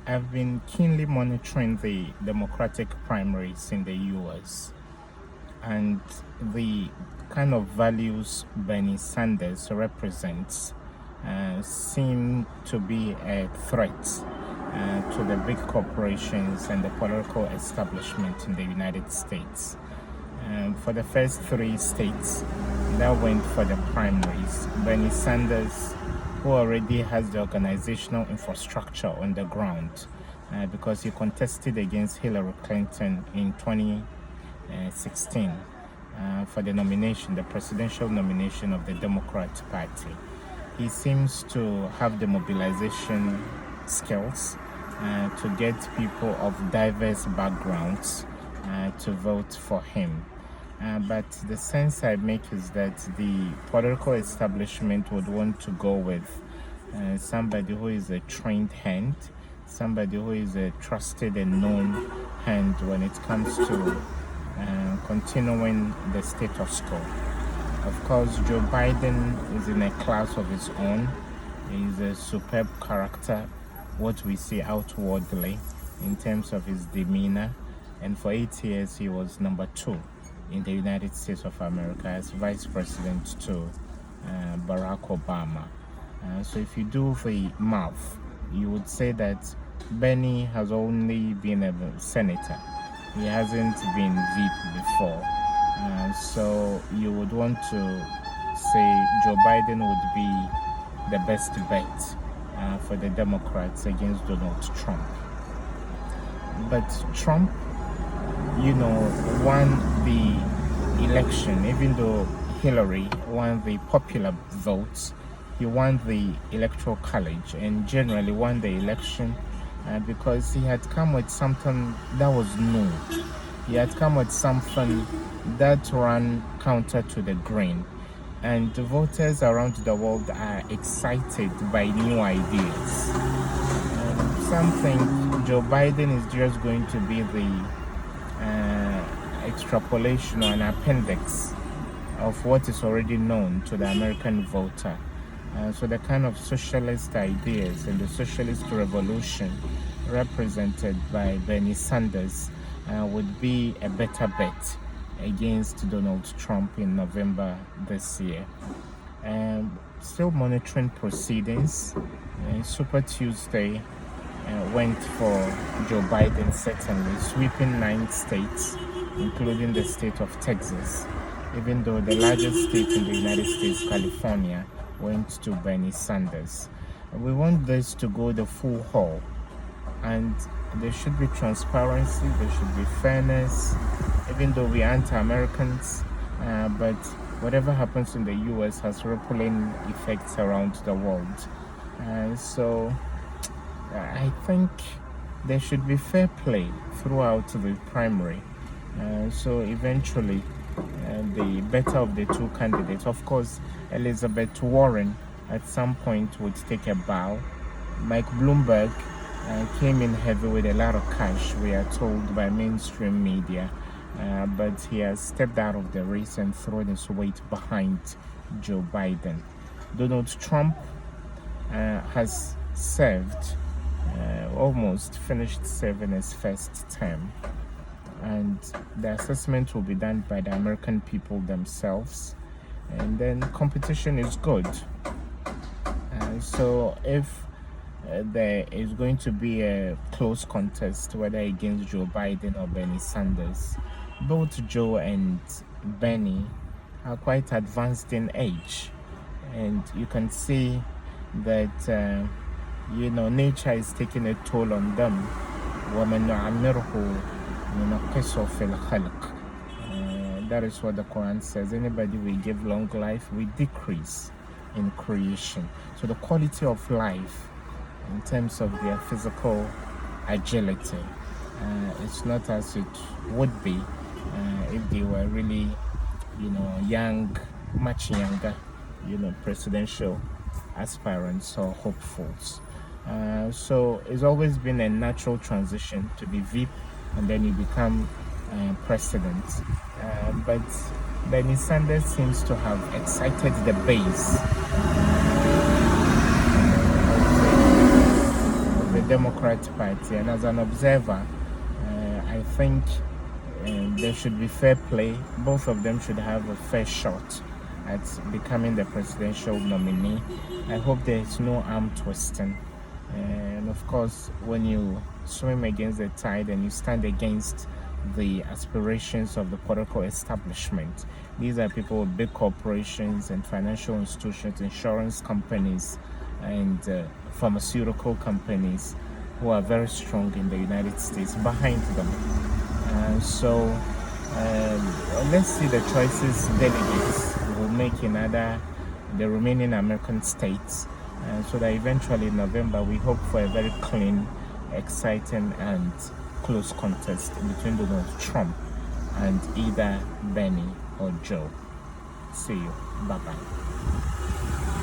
I've been keenly monitoring the Democratic primaries in the US, and the kind of values Bernie Sanders represents seem to be a threat to the big corporations and the political establishment in the United States. For the first three states that went for the primaries, Bernie Sanders, who already has the organizational infrastructure on the ground, because he contested against Hillary Clinton in 2016 for the nomination, the presidential nomination of the Democrat Party. He seems to have the mobilization skills to get people of diverse backgrounds to vote for him. But the sense I make is that the political establishment would want to go with somebody who is a trained hand, somebody who is a trusted and known hand when it comes to continuing the status quo. Of course, Joe Biden is in a class of his own. He's a superb character, what we see outwardly in terms of his demeanor. And for 8 years, he was number 2 in the United States of America as vice president to Barack Obama. So if you do the math, you would say that Bernie has only been a senator. He hasn't been VP before. So you would want to say Joe Biden would be the best bet for the Democrats against Donald Trump. But Trump, won the election, even though Hillary won the popular votes. He won the electoral college and generally won the election because he had come with something that was new. He had come with something that ran counter to the grain. And the voters around the world are excited by new ideas. Some think Joe Biden is just going to be the extrapolation or an appendix of what is already known to the American voter. So the kind of socialist ideas and the socialist revolution represented by Bernie Sanders would be a better bet against Donald Trump in November this year. Still monitoring proceedings. Super Tuesday went for Joe Biden, certainly, sweeping 9 states, including the state of Texas, even though the largest state in the United States, California, went to Bernie Sanders. We want this to go the full haul, and there should be transparency, there should be fairness, even though we are anti-Americans, but whatever happens in the US has rippling effects around the world. So I think there should be fair play throughout the primary. So eventually, the better of the two candidates. Of course, Elizabeth Warren at some point would take a bow. Mike Bloomberg came in heavy with a lot of cash, we are told by mainstream media, but he has stepped out of the race and thrown his weight behind Joe Biden. Donald Trump has served, almost finished serving his first term, and the assessment will be done by the American people themselves, and then competition is good. So if there is going to be a close contest, whether against Joe Biden or Bernie Sanders, both Joe and Bernie are quite advanced in age, and you can see that nature is taking a toll on them. That is what the Quran says. Anybody we give long life, we decrease in creation. So the quality of life in terms of their physical agility, it's not as it would be if they were really, young, much younger, presidential aspirants or hopefuls. So it's always been a natural transition to be VP and then you become president. But Bernie Sanders seems to have excited the base of the Democrat Party, and as an observer, I think there should be fair play. Both of them should have a fair shot at becoming the presidential nominee. I hope there is no arm twisting. And of course, when you swim against the tide and you stand against the aspirations of the political establishment, these are people with big corporations and financial institutions, insurance companies, and pharmaceutical companies who are very strong in the United States behind them. So let's see the choices delegates will make in the remaining American states, so that eventually in November we hope for a very clean, exciting, and close contest between Donald Trump and either Bernie or Joe. See you. Bye-bye.